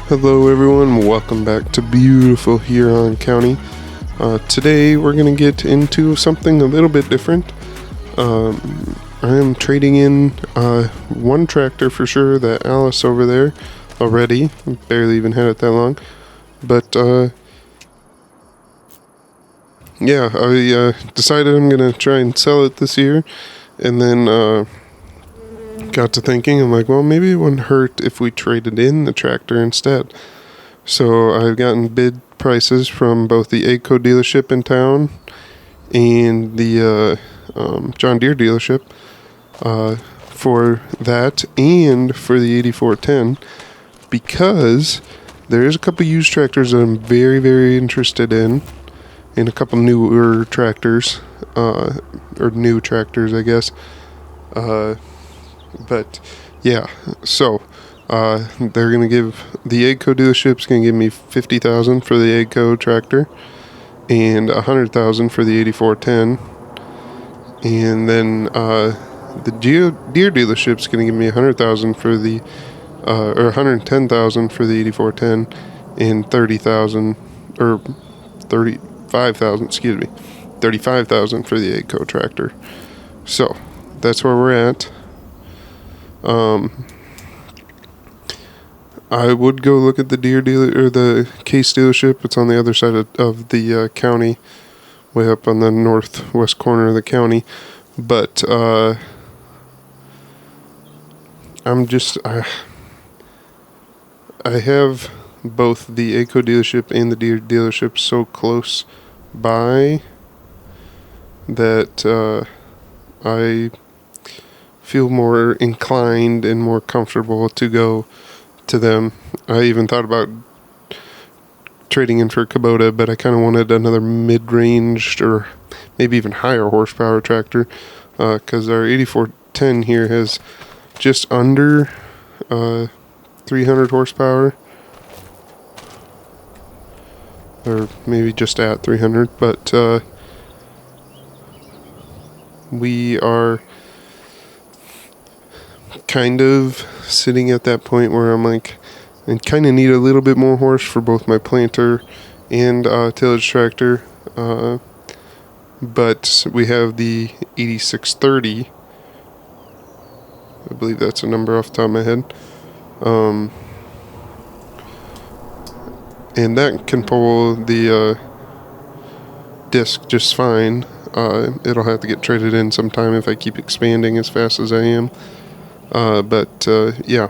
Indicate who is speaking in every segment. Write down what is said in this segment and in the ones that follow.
Speaker 1: Hello everyone, welcome back to beautiful Huron County. Today we're going to get into something a little bit different. I am trading in one tractor for sure, that Alice over there already. Barely even had it that long. But yeah, I decided I'm going to try and sell it this year. And then got to thinking, I'm like, well, maybe it wouldn't hurt if we traded in the tractor instead. So I've gotten bid prices from both the AGCO dealership in town and the John Deere dealership for that and for the 8410, because there's a couple used tractors that I'm very, very interested in, and a couple newer tractors, or new tractors, I guess. But yeah, so they're gonna give the AGCO dealership's gonna give me $50,000 for the AGCO tractor and $100,000 for the 8410, and then the Deere dealership's gonna give me $100,000 for the or $110,000 for the 8410 and $30,000 or $35,000 for the AGCO tractor. So that's where we're at. I would go look at the Deere dealer or the Case dealership. It's on the other side of the county, way up on the northwest corner of the county. But I have both the AGCO dealership and the Deere dealership so close by that I feel more inclined and more comfortable to go to them. I even thought about trading in for a Kubota, but I kind of wanted another mid-range or maybe even higher horsepower tractor, because our 8410 here has just under 300 horsepower, or maybe just at 300, but we are kind of sitting at that point where I'm like, I kind of need a little bit more horse for both my planter and tillage tractor, but we have the 8630, I believe that's a number off the top of my head, and that can pull the disc just fine. It'll have to get traded in sometime if I keep expanding as fast as I am. But yeah.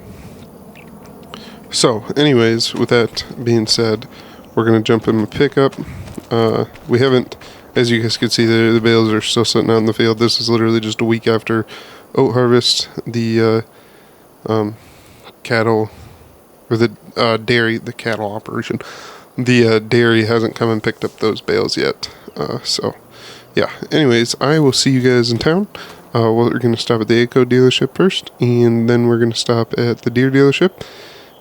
Speaker 1: So, anyways, with that being said, we're going to jump in the pickup. We haven't, as you guys can see, the bales are still sitting out in the field. This is literally just a week after oat harvest. The cattle, or the dairy, the cattle operation, the dairy hasn't come and picked up those bales yet. So, yeah. Anyways, I will see you guys in town. We're going to stop at the AGCO dealership first, and then we're going to stop at the Deere dealership,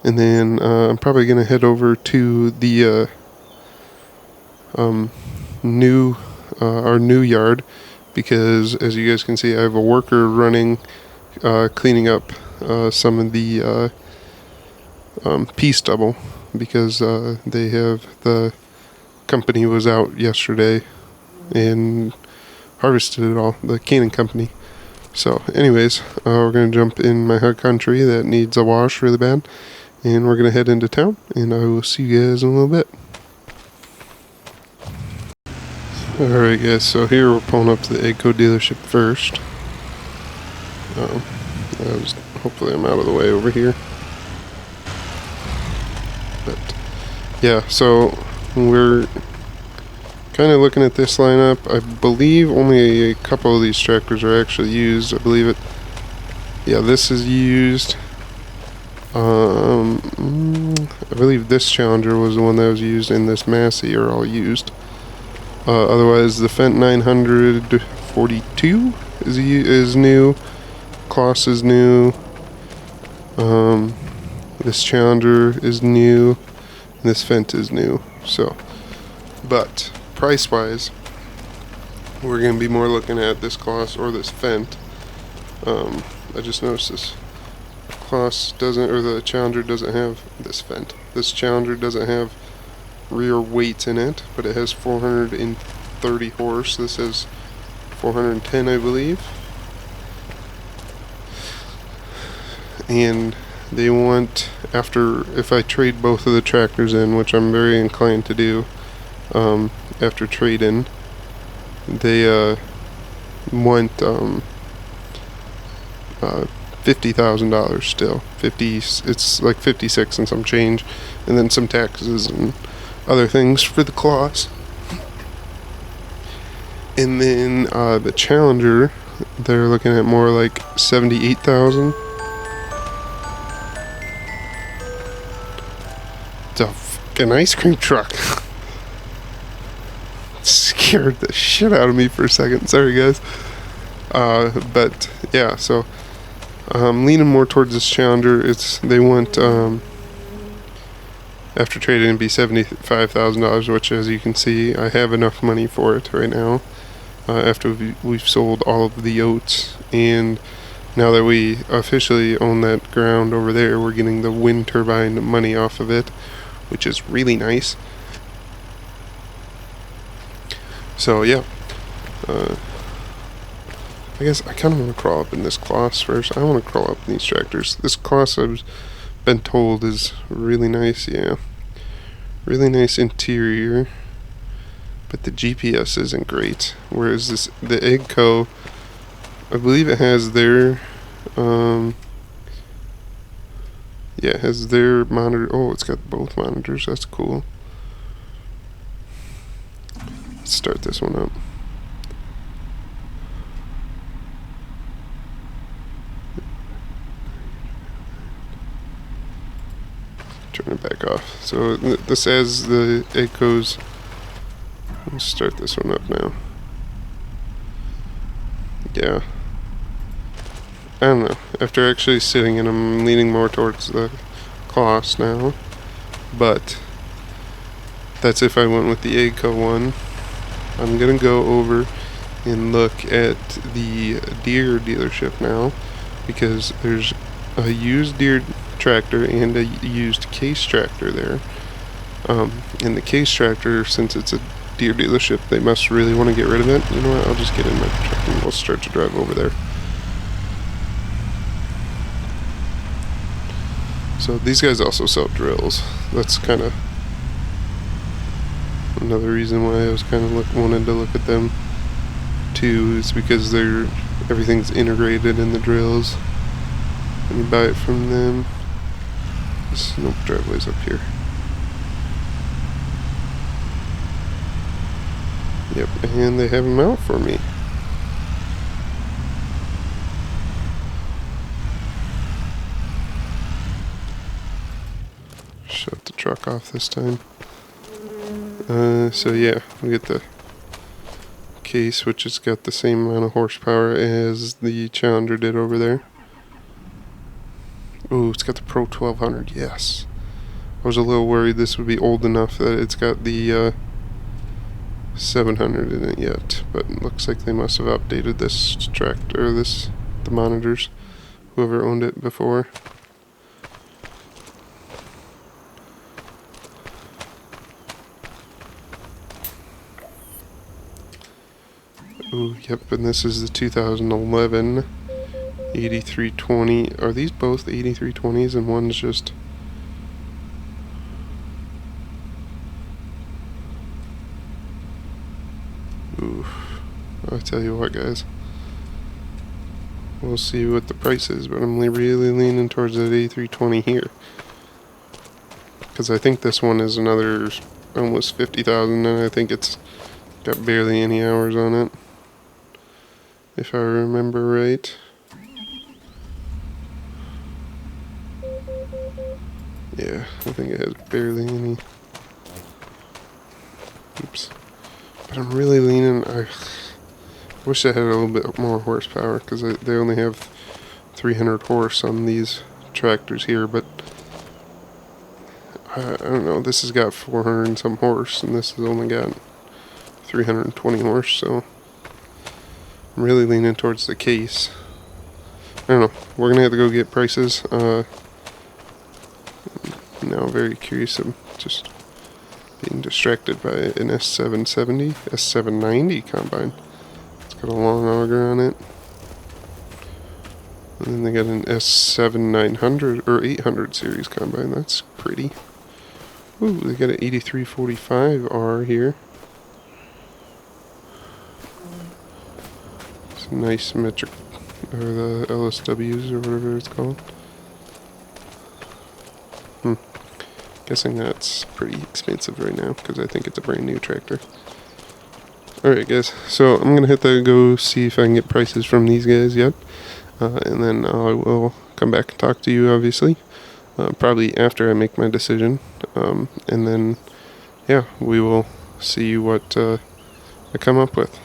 Speaker 1: and then I'm probably going to head over to the our new yard, because as you guys can see, I have a worker running, cleaning up some of the pea stubble, because the company was out yesterday and harvested it all, the Cannon company. So anyways, we're going to jump in my hug country that needs a wash really bad, and we're going to head into town, and I will see you guys in a little bit. Alright guys, so here we're pulling up to the AGCO dealership first. Hopefully I'm out of the way over here. But yeah, so we're kind of looking at this lineup. I believe only a couple of these tractors are actually used. I believe it. Yeah, this is used. I believe this Challenger was the one that was used, and this Massey are all used. Otherwise, the Fendt 942 is new. Kloss is new. This Challenger is new. And this Fendt is new. So, but price-wise, we're going to be more looking at this Kloss or this Fendt. I just noticed this Kloss doesn't, or the Challenger doesn't have this Fendt. This Challenger doesn't have rear weights in it, but it has 430 horse. This has 410, I believe. And they want, if I trade both of the tractors in, which I'm very inclined to do, after trade-in, they want $50,000 still. It's like 56 and some change, and then some taxes and other things for the class. And then the Challenger, they're looking at more like 78,000. It's a fucking ice cream truck. Scared the shit out of me for a second. Sorry, guys. But yeah, so I'm leaning more towards this Challenger. They want after trading it'd be $75,000, which, as you can see, I have enough money for it right now. After we've sold all of the oats, and now that we officially own that ground over there, we're getting the wind turbine money off of it, which is really nice. So yeah, I guess I kind of want to crawl up in this class first. I want to crawl up in these tractors. This class, I've been told, is really nice. Yeah, really nice interior, but the GPS isn't great. Whereas the AGCO, I believe it has their yeah, it has their monitor. Oh, it's got both monitors. That's cool. Let's start this one up. Turn it back off. So this has the AGCOs. Let's start this one up now. Yeah. I don't know. After actually sitting in them, I'm leaning more towards the Claas now. But that's if I went with the AGCO one. I'm gonna go over and look at the Deere dealership now, because there's a used Deere tractor and a used Case tractor there. And the Case tractor, since it's a Deere dealership, they must really want to get rid of it. You know what? I'll just get in my truck and we'll start to drive over there. So these guys also sell drills. That's kind of another reason why I was kind of wanted to look at them too, is because everything's integrated in the drills when you buy it from them. Nope, driveway's up here. Yep, and they have them out for me. Shut the truck off this time. So yeah, we get the Case, which has got the same amount of horsepower as the Challenger did over there. Ooh, it's got the Pro 1200, yes. I was a little worried this would be old enough that it's got the 700 in it yet, but it looks like they must have updated this tractor, the monitors, whoever owned it before. Ooh, yep, and this is the 2011 8320. Are these both 8320s and one's just... Ooh, I'll tell you what, guys. We'll see what the price is, but I'm really leaning towards that 8320 here. Because I think this one is another almost 50,000, and I think it's got barely any hours on it, if I remember right. Yeah, I think it has barely any. Oops. But I'm really leaning. I wish I had a little bit more horsepower, because they only have 300 horse on these tractors here, but I don't know. This has got 400 and some horse, and this has only got 320 horse, so I'm really leaning towards the Case. I don't know. We're gonna have to go get prices. now very curious. I'm just being distracted by an S770, S790 combine. It's got a long auger on it. And then they got an S7 900 or 800 series combine. That's pretty. Ooh, they got an 8345R here. It's a nice metric, or the LSWs or whatever it's called. Guessing that's pretty expensive right now because I think it's a brand new tractor. Alright guys, so I'm gonna hit the go see if I can get prices from these guys yet. And then I will come back and talk to you obviously. Probably after I make my decision. And then, yeah, we will see what I come up with.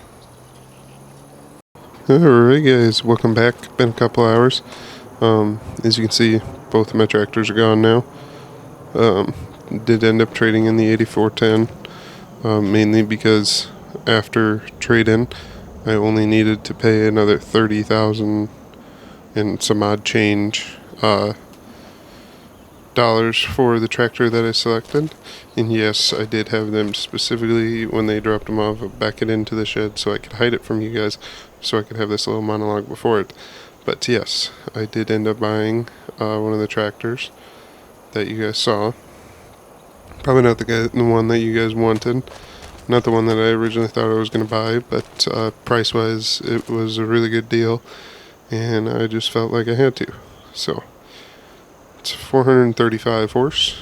Speaker 1: Alright guys, welcome back. Been a couple hours. As you can see, both of my tractors are gone now. Did end up trading in the 8410, mainly because after trade-in, I only needed to pay another $30,000 and some odd change dollars for the tractor that I selected. And yes, I did have them specifically when they dropped them off back it into the shed so I could hide it from you guys, so I could have this little monologue before it. But yes, I did end up buying one of the tractors that you guys saw. Probably not the one that you guys wanted. Not the one that I originally thought I was going to buy, but price-wise, it was a really good deal, and I just felt like I had to. So, it's 435 horse.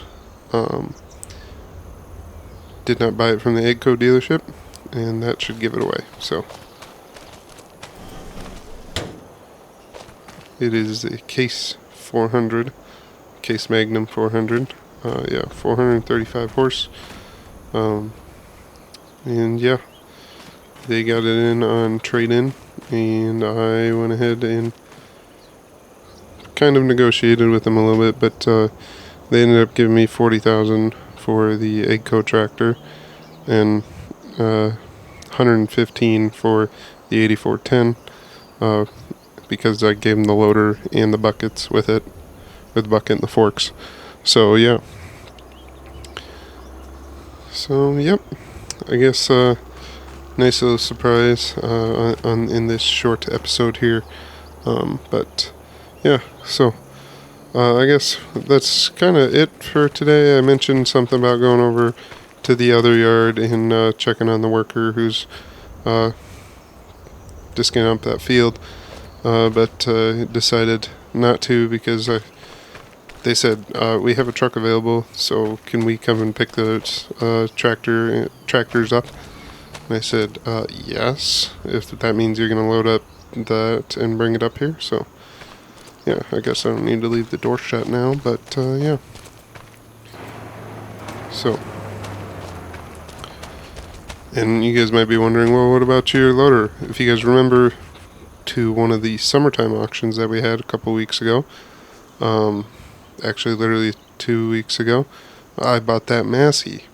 Speaker 1: Did not buy it from the AGCO dealership, and that should give it away. So, it is a Case 400, Case Magnum 400. 435 horse. And yeah, they got it in on trade-in, and I went ahead and kind of negotiated with them a little bit, but they ended up giving me $40,000 for the AGCO tractor and $115,000 for the 8410 because I gave them the loader and the buckets with it, with the bucket and the forks. So yeah. So yep. I guess nice little surprise in this short episode here. But yeah. So I guess that's kind of it for today. I mentioned something about going over to the other yard and checking on the worker who's disking up that field, but decided not to because they said, we have a truck available, so can we come and pick the tractors up? And I said, yes, if that means you're going to load up that and bring it up here. So, yeah, I guess I don't need to leave the door shut now, but, yeah. So, and you guys might be wondering, well, what about your loader? If you guys remember to one of the summertime auctions that we had a couple weeks ago, actually literally 2 weeks ago, I bought that Massey.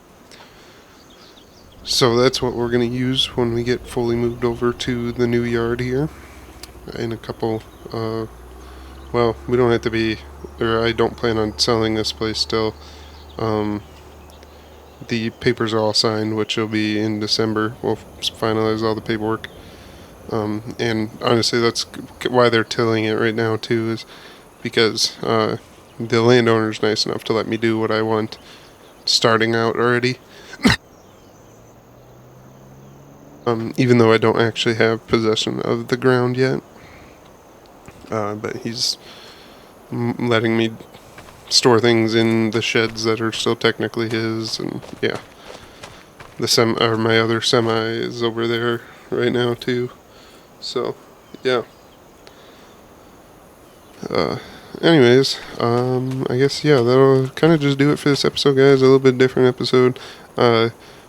Speaker 1: So that's what we're going to use when we get fully moved over to the new yard here in a couple, well, we don't have to be, or I don't plan on selling this place still. The papers are all signed, which will be in December. We'll finalize all the paperwork. And honestly, that's why they're tilling it right now too, is because the landowner's nice enough to let me do what I want starting out already. Even though I don't actually have possession of the ground yet. But he's letting me store things in the sheds that are still technically his, and yeah. My other semi is over there right now too. So, yeah. Anyways, I guess, yeah, that'll kind of just do it for this episode, guys. A little bit different episode.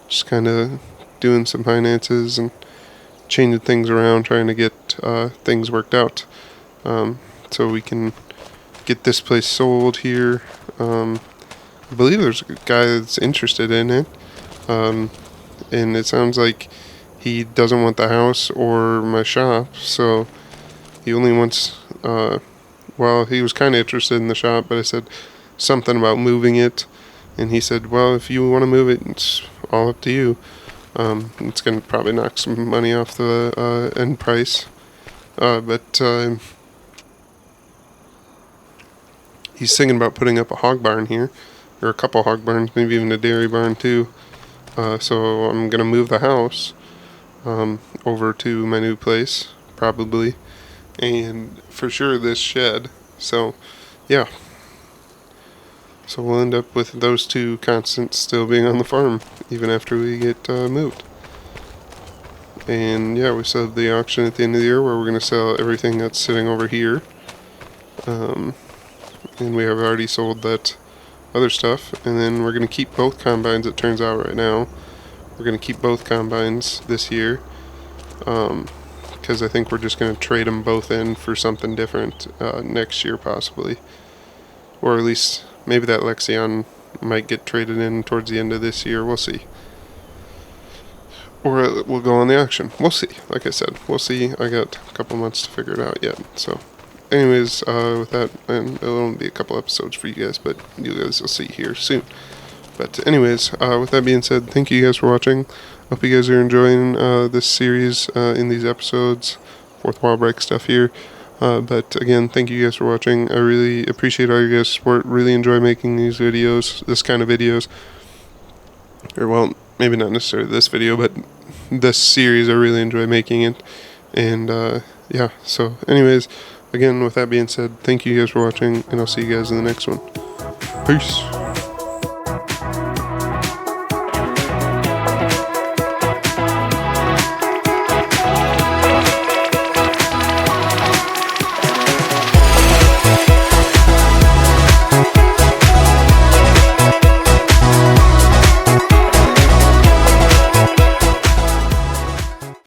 Speaker 1: Just kind of doing some finances and changing things around, trying to get things worked out. So we can get this place sold here. I believe there's a guy that's interested in it. And it sounds like he doesn't want the house or my shop, so he only wants, well, he was kind of interested in the shop, but I said, something about moving it, and he said, well, if you want to move it, it's all up to you. It's going to probably knock some money off the end price, but he's thinking about putting up a hog barn here, or a couple hog barns, maybe even a dairy barn too. So I'm going to move the house over to my new place, probably, and for sure this shed. So, yeah. So we'll end up with those two constants still being on the farm, even after we get moved. And yeah, we still have the auction at the end of the year where we're going to sell everything that's sitting over here. And we have already sold that other stuff. And then we're going to keep both combines, it turns out right now. We're going to keep both combines this year. Because I think we're just going to trade them both in for something different next year possibly. Or at least maybe that Lexion might get traded in towards the end of this year. We'll see. Or it will go on the auction. We'll see. Like I said, we'll see. I got a couple months to figure it out yet. So, anyways, with that, and it'll only be a couple episodes for you guys, but you guys will see here soon. But anyways, with that being said, thank you guys for watching. Hope you guys are enjoying this series in these episodes. Fourth wall break stuff here. But again, thank you guys for watching. I really appreciate all your guys' support. Really enjoy making these videos, this kind of videos. Or, well, maybe not necessarily this video, but this series, I really enjoy making it. And, yeah, so anyways, again, with that being said, thank you guys for watching, and I'll see you guys in the next one. Peace.